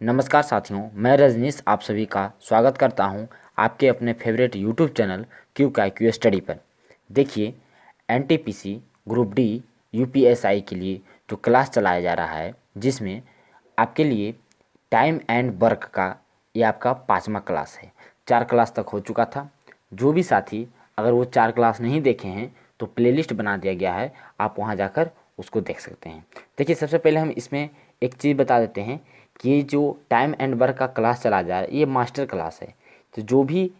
नमस्कार साथियों, मैं रजनीश आप सभी का स्वागत करता हूं आपके अपने फेवरेट यूट्यूब चैनल क्यू का क्यू स्टडी पर। देखिए, एनटीपीसी ग्रुप डी यूपीएसआई के लिए जो क्लास चलाया जा रहा है, जिसमें आपके लिए टाइम एंड वर्क का ये आपका 5वां क्लास है। 4 क्लास तक हो चुका था। जो भी साथी अगर वो 4 क्लास नहीं देखे हैं तो प्लेलिस्ट बना दिया गया है, आप वहाँ जाकर उसको देख सकते हैं। देखिए, सबसे पहले हम इसमें एक चीज़ बता देते हैं कि ये जो टाइम एंड वर्क का क्लास चला जा रहा है, ये मास्टर क्लास है। तो जो भी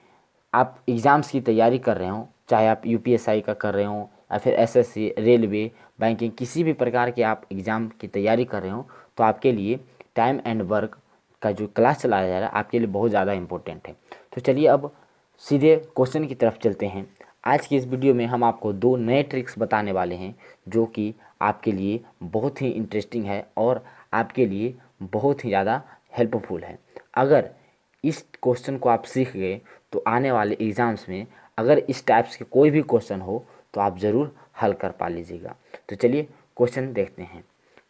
आप एग्ज़ाम्स की तैयारी कर रहे हो, चाहे आप यूपीएसआई का कर रहे हो या फिर एसएससी, रेलवे, बैंकिंग, किसी भी प्रकार के आप एग्ज़ाम की तैयारी कर रहे हो, तो आपके लिए टाइम एंड वर्क का जो क्लास चलाया जा रहा है आपके लिए बहुत ज़्यादा इम्पोर्टेंट है। तो चलिए अब सीधे क्वेश्चन की तरफ चलते हैं। आज की इस वीडियो में हम आपको 2 नए ट्रिक्स बताने वाले हैं जो कि आपके लिए बहुत ही इंटरेस्टिंग है और आपके लिए बहुत ही ज़्यादा हेल्पफुल है। अगर इस क्वेश्चन को आप सीख गए तो आने वाले एग्ज़ाम्स में अगर इस टाइप्स के कोई भी क्वेश्चन हो तो आप ज़रूर हल कर पा लीजिएगा। तो चलिए क्वेश्चन देखते हैं।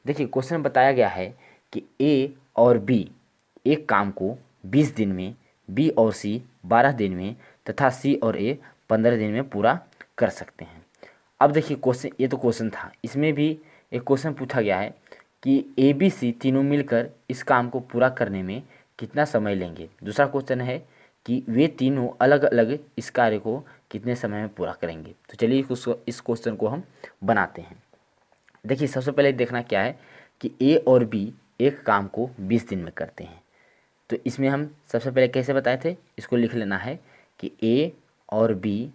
देखिए, क्वेश्चन बताया गया है कि ए और बी एक काम को 20 दिन में, बी और सी 12 दिन में तथा सी और ए 15 दिन में पूरा कर सकते हैं। अब देखिए क्वेश्चन, ये तो क्वेश्चन था, इसमें भी एक क्वेश्चन पूछा गया है कि ए बी सी तीनों मिलकर इस काम को पूरा करने में कितना समय लेंगे। दूसरा क्वेश्चन है कि वे तीनों अलग अलग इस कार्य को कितने समय में पूरा करेंगे। तो चलिए इस क्वेश्चन को हम बनाते हैं। देखिए, सबसे पहले देखना क्या है कि ए और बी एक काम को 20 दिन में करते हैं। तो इसमें हम सबसे पहले कैसे बताए थे, इसको लिख लेना है कि ए और बी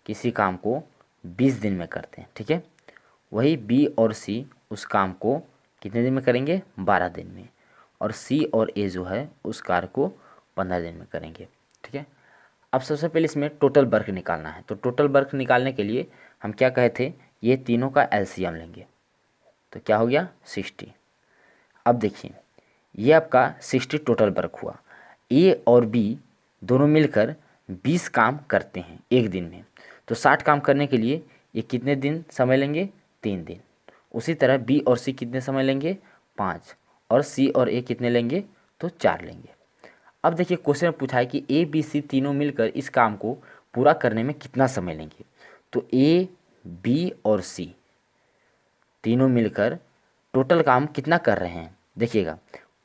किसी काम को 20 दिन में करते हैं, ठीक है। वही बी और सी उस काम को कितने दिन में करेंगे, 12 दिन में। और सी और ए जो है उस कार्य को 15 दिन में करेंगे, ठीक है। अब सबसे पहले इसमें टोटल वर्क निकालना है। तो टोटल वर्क निकालने के लिए हम क्या कहे थे, ये तीनों का एलसीएम लेंगे। तो क्या हो गया, 60। अब देखिए, ये आपका 60 टोटल वर्क हुआ। ए और बी दोनों मिलकर 20 काम करते हैं एक दिन में। तो 60 काम करने के लिए ये कितने दिन समय लेंगे, 3 दिन। उसी तरह बी और सी कितने समय लेंगे, 5। और सी और ए कितने लेंगे, तो 4 लेंगे। अब देखिए, क्वेश्चन में पूछा है कि ए बी सी तीनों मिलकर इस काम को पूरा करने में कितना समय लेंगे। तो ए बी और सी तीनों मिलकर टोटल काम कितना कर रहे हैं, देखिएगा,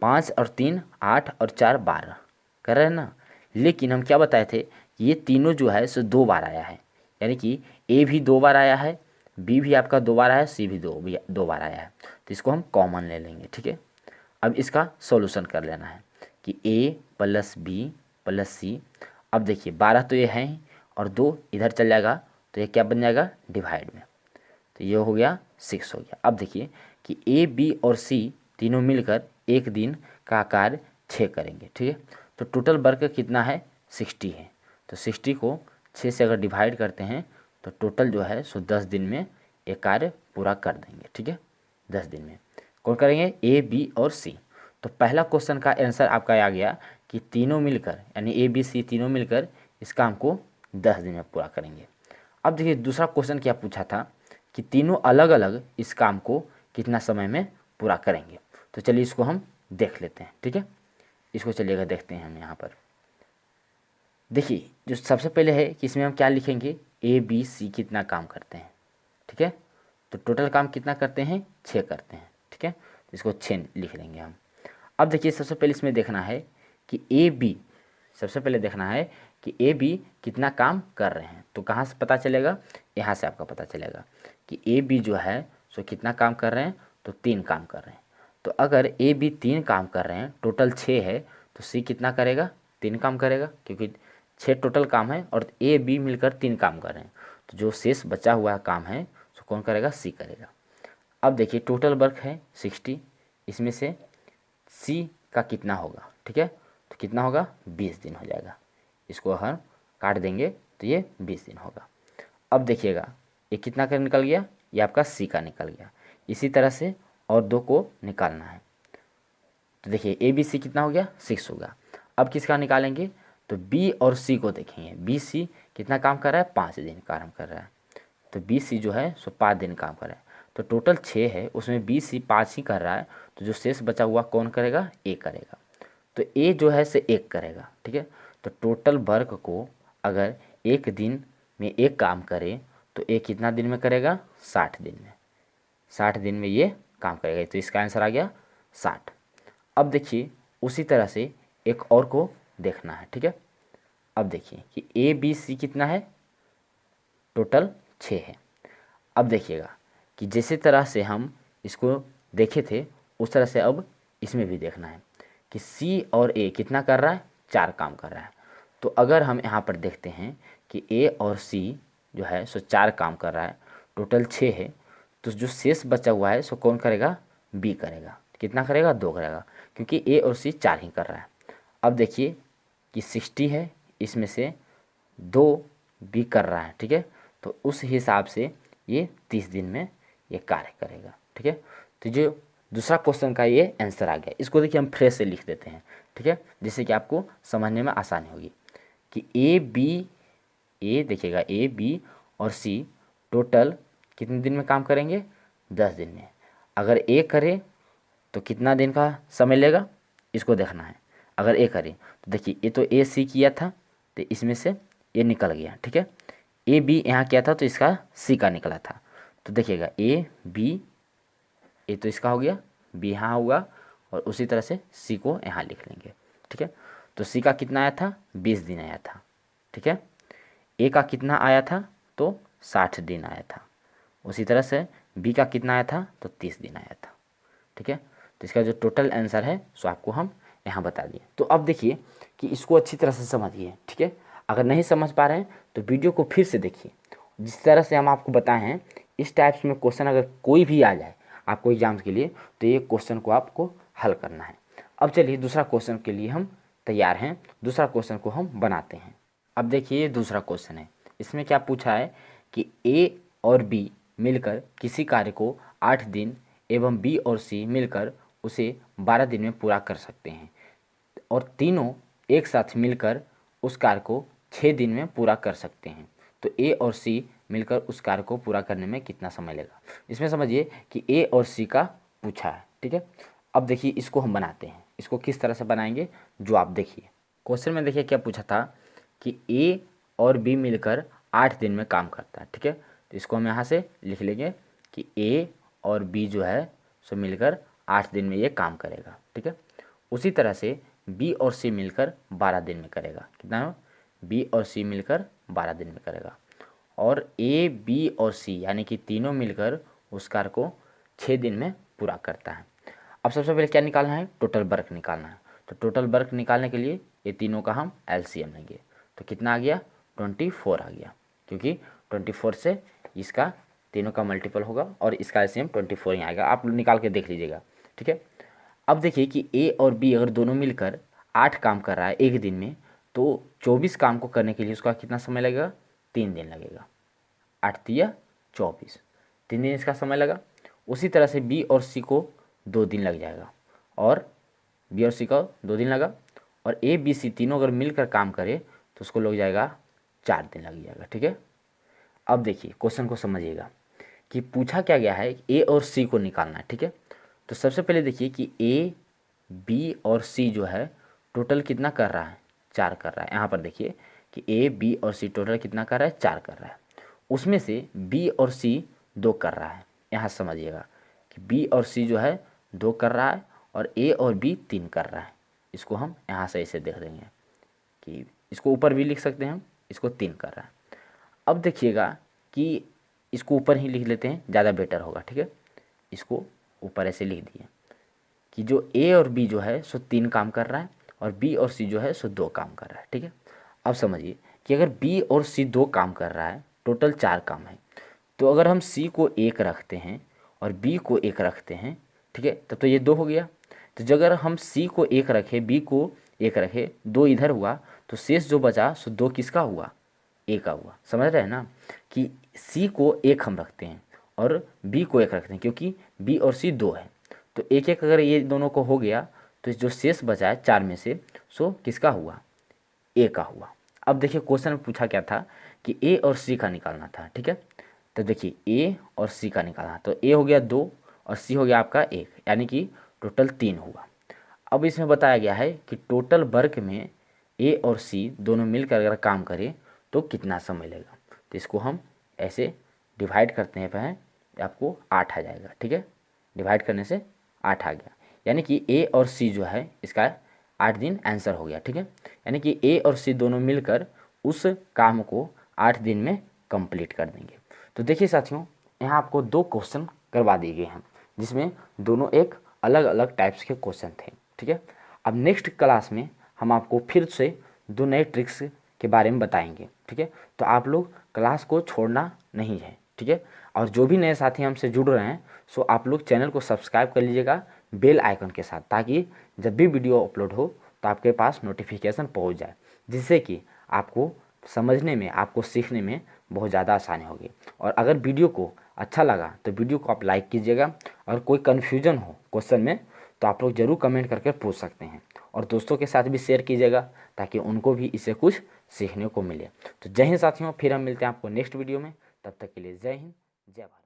5 और 3 8 और 4 12 कर रहे हैं ना। लेकिन हम क्या बताए थे, ये तीनों जो है सो 2 बार आया है, यानी कि ए भी 2 बार आया है, बी भी आपका 2 बार आया है, सी भी 2 बार आया है। तो इसको हम कॉमन ले लेंगे, ठीक है। अब इसका सॉल्यूशन कर लेना है कि ए प्लस बी प्लस सी। अब देखिए, 12 तो ये है ही और 2 इधर चल जाएगा, तो ये क्या बन जाएगा, डिवाइड में। तो ये हो गया 6 हो गया। अब देखिए कि ए बी और सी तीनों मिलकर एक दिन का कार्य 6 करेंगे, ठीक है। तो टोटल वर्क कितना है, 60 है। तो 60 को 6 से अगर डिवाइड करते हैं तो टोटल जो है सो 10 दिन में ये कार्य पूरा कर देंगे, ठीक है। 10 दिन में कौन करेंगे, ए बी और सी। तो पहला क्वेश्चन का आंसर आपका आ गया कि तीनों मिलकर, यानी ए बी सी तीनों मिलकर इस काम को 10 दिन में पूरा करेंगे। अब देखिए, दूसरा क्वेश्चन क्या पूछा था कि तीनों अलग अलग इस काम को कितना समय में पूरा करेंगे। तो चलिए इसको हम देख लेते हैं, ठीक है। इसको चलिएगा देखते हैं हम यहाँ पर। देखिए, जो सबसे पहले है कि इसमें हम क्या लिखेंगे, ए बी सी कितना काम करते हैं, ठीक है। तो टोटल काम कितना करते हैं, 6 करते हैं, ठीक है। तो इसको 6 लिख लेंगे हम। अब देखिए, सबसे पहले इसमें देखना है कि ए बी, सबसे पहले देखना है कि ए बी कितना काम कर रहे हैं। तो कहाँ से पता चलेगा, यहाँ से आपका पता चलेगा कि ए बी जो है सो कितना काम कर रहे हैं, तो 3 काम कर रहे हैं। तो अगर ए बी 3 काम कर रहे हैं, टोटल 6 है, तो सी कितना करेगा, 3 काम करेगा, क्योंकि 6 टोटल काम है और ए बी मिलकर 3 काम कर रहे हैं। तो जो शेष बचा हुआ काम है सो कौन करेगा, सी करेगा। अब देखिए, टोटल वर्क है 60, इसमें से सी का कितना होगा, ठीक है। तो कितना होगा, 20 दिन हो जाएगा। इसको हम काट देंगे तो ये 20 दिन होगा। अब देखिएगा, ये कितना का निकल गया, ये आपका सी का निकल गया। इसी तरह से और 2 को निकालना है। तो देखिए, ए बी सी कितना हो गया, 6 होगा। अब किसका निकालेंगे, तो बी और सी को देखेंगे। बी सी कितना काम कर रहा है, 5 दिन काम कर रहा है। तो बी सी जो है सो 5 दिन काम कर रहा है। तो टोटल 6 है, उसमें बी सी 5 ही कर रहा है। तो जो शेष बचा हुआ कौन करेगा, ए करेगा। तो ए जो है से एक करेगा, ठीक है। तो टोटल वर्क को अगर एक दिन में एक काम करे तो ए कितना दिन में करेगा, 60 दिन में, 60 दिन में ये काम करेगा। तो इसका आंसर आ गया 60। अब देखिए उसी तरह से एक और को देखना है, ठीक है। अब देखिए कि ए बी सी कितना है, टोटल 6 है। अब देखिएगा कि जैसे तरह से हम इसको देखे थे उस तरह से अब इसमें भी देखना है कि सी और ए कितना कर रहा है, 4 काम कर रहा है। तो अगर हम यहाँ पर देखते हैं कि ए और सी जो है सो 4 काम कर रहा है, टोटल 6 है, तो जो शेष बचा हुआ है सो कौन करेगा, बी करेगा। कितना करेगा, 2 करेगा, क्योंकि ए और सी 4 ही कर रहा है। अब देखिए कि 60 है, इसमें से 2 बी कर रहा है, ठीक है। तो उस हिसाब से ये 30 दिन में ये कार्य करेगा, ठीक है। तो जो दूसरा क्वेश्चन का ये आंसर आ गया। इसको देखिए हम फ्रेश से लिख देते हैं, ठीक है, जिससे कि आपको समझने में आसानी होगी कि ए बी, ए देखिएगा ए बी और सी टोटल कितने दिन में काम करेंगे, 10 दिन में। अगर ए करे तो कितना दिन का समय लेगा, इसको देखना है। अगर ए करे तो देखिए ये तो ए सी किया था तो इसमें से ये निकल गया, ठीक है। ए बी यहाँ किया था तो इसका सी का निकला था। तो देखिएगा ए बी, ए तो इसका हो गया, बी यहाँ होगा, और उसी तरह से सी को यहाँ लिख लेंगे, ठीक है। तो सी का कितना आया था, 20 दिन आया था, ठीक है। ए का कितना आया था, तो 60 दिन आया था। उसी तरह से बी का कितना आया था, तो 30 दिन आया था, ठीक है। तो इसका जो टोटल आंसर है सो आपको हम यहाँ बता दिए। तो अब देखिए कि इसको अच्छी तरह से समझिए, ठीक है। अगर नहीं समझ पा रहे हैं तो वीडियो को फिर से देखिए। जिस तरह से हम आपको बताए हैं इस टाइप्स में क्वेश्चन अगर कोई भी आ जाए आपको एग्जाम्स के लिए तो ये क्वेश्चन को आपको हल करना है। अब चलिए दूसरा क्वेश्चन के लिए हम तैयार हैं, दूसरा क्वेश्चन को हम बनाते हैं। अब देखिए ये दूसरा क्वेश्चन है। इसमें क्या पूछा है कि ए और बी मिलकर किसी कार्य को 8 दिन एवं बी और सी मिलकर उसे 12 दिन में पूरा कर सकते हैं, और तीनों एक साथ मिलकर उस कार्य को 6 दिन में पूरा कर सकते हैं। तो ए और सी मिलकर उस कार्य को पूरा करने में कितना समय लगेगा। इसमें समझिए कि ए और सी का पूछा है, ठीक है। अब देखिए इसको हम बनाते हैं। इसको किस तरह से बनाएंगे जो आप देखिए क्वेश्चन में। देखिए क्या पूछा था कि ए और बी मिलकर 8 दिन में काम करता है, ठीक है। तो इसको हम यहाँ से लिख लेंगे कि ए और बी जो है सो मिलकर 8 दिन में ये काम करेगा, ठीक है। उसी तरह से बी और सी मिलकर 12 दिन में करेगा। कितना है, बी और सी मिलकर 12 दिन में करेगा। और ए बी और सी यानी कि तीनों मिलकर उस कार्य को 6 दिन में पूरा करता है। अब सबसे पहले क्या निकालना है, टोटल वर्क निकालना है। तो टोटल वर्क निकालने के लिए ये तीनों का हम एलसीएम लेंगे। तो कितना आ गया, 24 आ गया, क्योंकि 24 से इसका तीनों का मल्टीपल होगा और इसका एलसीएम 24 ही आएगा। आप निकाल के देख लीजिएगा, ठीक है। अब देखिए कि ए और बी अगर दोनों मिलकर 8 काम कर रहा है एक दिन में, तो 24 काम को करने के लिए उसका कितना समय लगेगा, 3 दिन लगेगा। 8 तिया 24, 3 दिन इसका समय लगा। उसी तरह से बी और सी को 2 दिन लग जाएगा, और बी और सी को 2 दिन लगा। और ए बी सी तीनों अगर मिलकर काम करे तो उसको लग जाएगा 4 दिन लग जाएगा, ठीक है। अब देखिए क्वेश्चन को समझिएगा कि पूछा क्या गया है, ए और सी को निकालना है, ठीक है। तो सबसे पहले देखिए कि ए बी और सी जो है टोटल कितना कर रहा है, 4 कर रहा है। यहाँ पर देखिए कि ए बी और सी टोटल कितना कर रहा है, 4 कर रहा है। उसमें से बी और सी 2 कर रहा है। यहाँ समझिएगा कि बी और सी जो है 2 कर रहा है और ए और बी 3 कर रहा है। इसको हम यहाँ से ऐसे देख देंगे कि इसको ऊपर भी लिख सकते हैं हम, इसको 3 कर रहा है। अब देखिएगा कि इसको ऊपर ही लिख लेते हैं, ज़्यादा बेटर होगा, ठीक है। इसको ऊपर ऐसे लिख दिए कि जो ए और बी जो है सो 3 काम कर रहा है और बी और सी जो है सो 2 काम कर रहा है, ठीक है। अब समझिए कि अगर बी और सी 2 काम कर रहा है, टोटल 4 काम है, तो अगर हम सी को 1 रखते हैं और बी को 1 रखते हैं, ठीक है, तब तो ये 2 हो गया। तो जब अगर हम सी को 1 रखे, बी को 1 रखे, 2 इधर हुआ, तो शेष जो बचा सो 2 किसका हुआ, ए का हुआ। समझ रहे हैं ना कि सी को 1 हम रखते हैं और बी को 1 रखते हैं, क्योंकि बी और सी 2 है। तो 1-1 अगर ये दोनों को हो गया तो जो शेष बचा है 4 में से सो किसका हुआ, ए का हुआ। अब देखिए क्वेश्चन में पूछा क्या था कि ए और सी का निकालना था, ठीक है। तो देखिए ए और सी का निकालना, तो ए हो गया 2 और सी हो गया आपका 1, यानी कि टोटल 3 हुआ। अब इसमें बताया गया है कि टोटल वर्क में ए और सी दोनों मिलकर अगर काम करें तो कितना समय लगेगा। तो इसको हम ऐसे डिवाइड करते हैं, पहले आपको 8 आ जाएगा। ठीक है, डिवाइड करने से 8 आ गया, यानी कि ए और सी जो है इसका 8 दिन आंसर हो गया। ठीक है, यानी कि ए और सी दोनों मिलकर उस काम को 8 दिन में कंप्लीट कर देंगे। तो देखिए साथियों, यहाँ आपको 2 क्वेश्चन करवा दिए गए हैं जिसमें दोनों एक अलग अलग टाइप्स के क्वेश्चन थे। ठीक है, अब नेक्स्ट क्लास में हम आपको फिर से 2 नए ट्रिक्स के बारे में बताएंगे। ठीक है, तो आप लोग क्लास को छोड़ना नहीं है। ठीक है, और जो भी नए साथी हमसे जुड़ रहे हैं सो आप लोग चैनल को सब्सक्राइब कर लीजिएगा बेल आइकन के साथ, ताकि जब भी वीडियो अपलोड हो तो आपके पास नोटिफिकेशन पहुंच जाए, जिससे कि आपको समझने में, आपको सीखने में बहुत ज़्यादा आसानी होगी। और अगर वीडियो को अच्छा लगा तो वीडियो को आप लाइक कीजिएगा, और कोई कन्फ्यूजन हो क्वेश्चन में तो आप लोग ज़रूर कमेंट करके पूछ सकते हैं, और दोस्तों के साथ भी शेयर कीजिएगा ताकि उनको भी इससे कुछ सीखने को मिले। तो जय हिंद साथियों, फिर हम मिलते हैं आपको नेक्स्ट वीडियो में। तब तक के लिए जय हिंद, जय भारत।